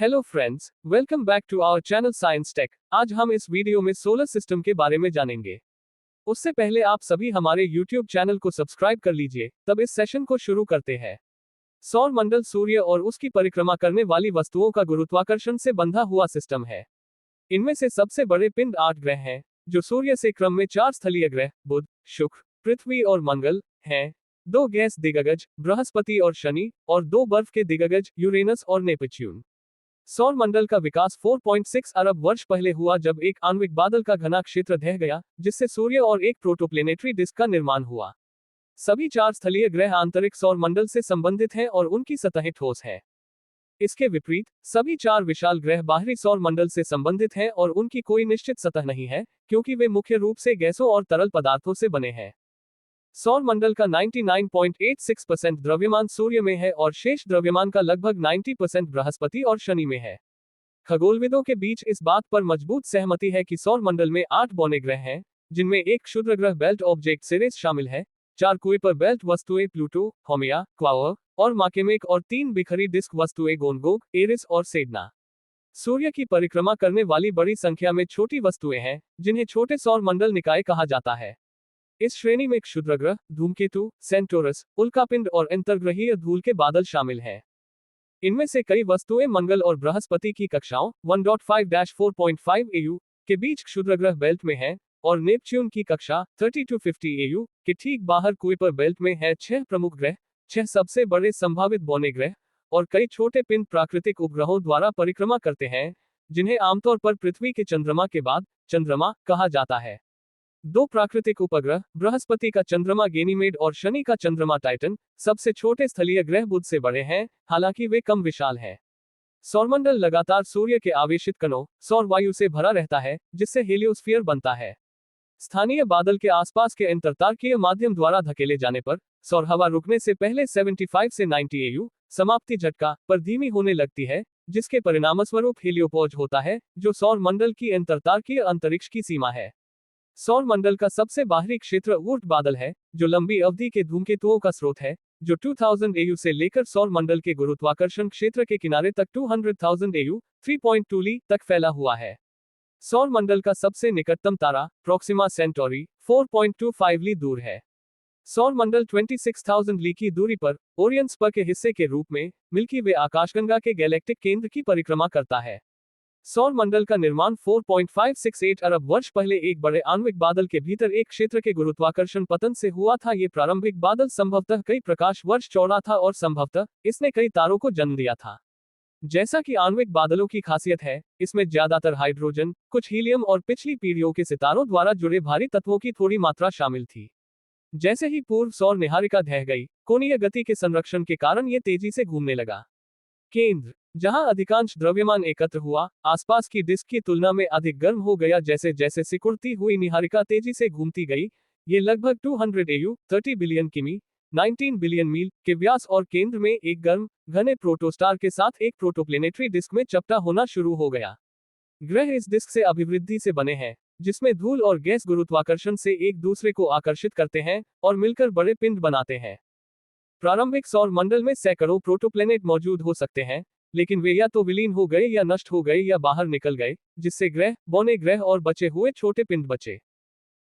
Hello friends, welcome back to our channel science tech. आज हम इस वीडियो में सोलर सिस्टम के बारे में जानेंगे। उससे पहले आप सभी हमारे यूट्यूब चैनल को सब्सक्राइब कर लीजिए। तब इस सेशन को शुरू करते हैं। सौर मंडल सूर्य और उसकी परिक्रमा करने वाली वस्तुओं का गुरुत्वाकर्षण से बंधा हुआ सिस्टम है। इनमें से सबसे बड़े पिंड 8 ग्रह हैं, जो सूर्य से क्रम में 4 स्थलीय ग्रह बुध, शुक्र, पृथ्वी और मंगल हैं। 2 गैस दिग्गज बृहस्पति और शनि, और 2 बर्फ के दिग्गज यूरेनस और नेपच्यून। सौर मंडल का विकास 4.6 अरब वर्ष पहले हुआ, जब एक आणविक बादल का घना क्षेत्र ढह गया, जिससे सूर्य और एक प्रोटोप्लेनेटरी डिस्क का निर्माण हुआ। सभी 4 स्थलीय ग्रह आंतरिक सौर मंडल से संबंधित हैं और उनकी सतहें ठोस हैं। इसके विपरीत सभी 4 विशाल ग्रह बाहरी सौर मंडल से संबंधित हैं और उनकी कोई निश्चित सतह नहीं है, क्योंकि वे मुख्य रूप से गैसों और तरल पदार्थों से बने हैं। सौर मंडल का 99.86% द्रव्यमान सूर्य में है और शेष द्रव्यमान का लगभग 90% बृहस्पति और शनि में है। खगोलविदों के बीच इस बात पर मजबूत सहमति है कि सौर मंडल में 8 बौने ग्रह हैं, जिनमें एक क्षुद्र ग्रह बेल्ट ऑब्जेक्ट सिरेस शामिल है, 4 कुइपर बेल्ट वस्तुएं प्लूटो, होमिया, क्वाओर और माकेमेक, और 3 बिखरी डिस्क वस्तुएं गोनगोग, एरिस और सेडना। सूर्य की परिक्रमा करने वाली बड़ी संख्या में छोटी वस्तुएं हैं, जिन्हें छोटे सौर मंडल निकाय कहा जाता है। इस श्रेणी में क्षुद्र ग्रह, धूमकेतु, सेंटोरस, उल्कापिंड और अंतर्ग्रहीय धूल के बादल शामिल हैं। इनमें से कई वस्तुएं मंगल और बृहस्पति की कक्षाओं 1.5-4.5 AU के बीच क्षुद्र ग्रह बेल्ट में हैं, और नेपच्यून की कक्षा 30-50 AU के ठीक बाहर कुइपर बेल्ट में है। 6 प्रमुख ग्रह, 6 सबसे बड़े संभावित बौने ग्रह और कई छोटे पिंड प्राकृतिक उपग्रहों द्वारा परिक्रमा करते हैं, जिन्हें आमतौर पर पृथ्वी के चंद्रमा के बाद चंद्रमा कहा जाता है। 2 प्राकृतिक उपग्रह, बृहस्पति का चंद्रमा गैनीमेड और शनि का चंद्रमा टाइटन, सबसे छोटे स्थलीय ग्रह बुध से बड़े हैं, हालांकि वे कम विशाल हैं। सौरमंडल लगातार सूर्य के आवेशित कणों, सौर वायु से भरा रहता है, जिससे हेलियोस्फीयर बनता है। स्थानीय बादल के आसपास के अंतरतारकीय माध्यम द्वारा धकेले जाने पर सौर हवा रुकने से पहले 75 से 90 AU समाप्ति झटका पर धीमी होने लगती है, जिसके परिणामस्वरूप हेलियोपॉज होता है, जो सौर मंडल की अंतरतारकीय अंतरिक्ष की सीमा है। सौर मंडल का सबसे बाहरी क्षेत्र ऊर्ट बादल है, जो लंबी अवधि के धूमकेतुओं का स्रोत है, जो 2000 AU से लेकर सौर मंडल के गुरुत्वाकर्षण क्षेत्र के किनारे तक 200,000 AU 3.2 ली तक फैला हुआ है। सौर मंडल का सबसे निकटतम तारा प्रोक्सिमा सेंटोरी 4.25 ली दूर है। सौर मंडल 26,000 ली की दूरी पर ओरियन स्पर के हिस्से के रूप में मिल्की वे आकाशगंगा के गैलेक्टिक केंद्र की परिक्रमा करता है। सौर मंडल का निर्माण 4.568 अरब वर्ष पहले एक बड़े आणविक बादल के भीतर एक क्षेत्र के गुरुत्वाकर्षण पतन से हुआ था। ये प्रारंभिक बादल संभवतः कई प्रकाश वर्ष चौड़ा था और संभवतः इसने कई तारों को जन्म दिया था। जैसा कि आणविक बादलों की खासियत है, इसमें ज्यादातर हाइड्रोजन, कुछ हीलियम और पिछली पीढ़ियों के सितारों द्वारा जुड़े भारी तत्वों की थोड़ी मात्रा शामिल थी। जैसे ही पूर्व सौर निहारिका ढह गई, कोणीय गति के संरक्षण के कारण ये तेजी से घूमने लगा। केंद्र, जहां अधिकांश द्रव्यमान एकत्र हुआ, आसपास की डिस्क की तुलना में अधिक गर्म हो गया। जैसे जैसे सिकुड़ती हुई निहारिका तेजी से घूमती गई, ये लगभग 200 AU 30 बिलियन किमी 19 बिलियन मील के व्यास और केंद्र में एक गर्म घने प्रोटोस्टार के साथ एक प्रोटोप्लेनेटरी डिस्क में चपटा होना शुरू हो गया। ग्रह इस डिस्क से अभिवृद्धि से बने हैं, जिसमें धूल और गैस गुरुत्वाकर्षण से एक दूसरे को आकर्षित करते हैं और मिलकर बड़े पिंड बनाते हैं। प्रारंभिक सौर मंडल में सैकड़ों प्रोटोप्लेनेट मौजूद हो सकते हैं, लेकिन वे या तो विलीन हो गए या नष्ट हो गए या बाहर निकल गए, जिससे ग्रह, बौने ग्रह और बचे हुए छोटे पिंड बचे।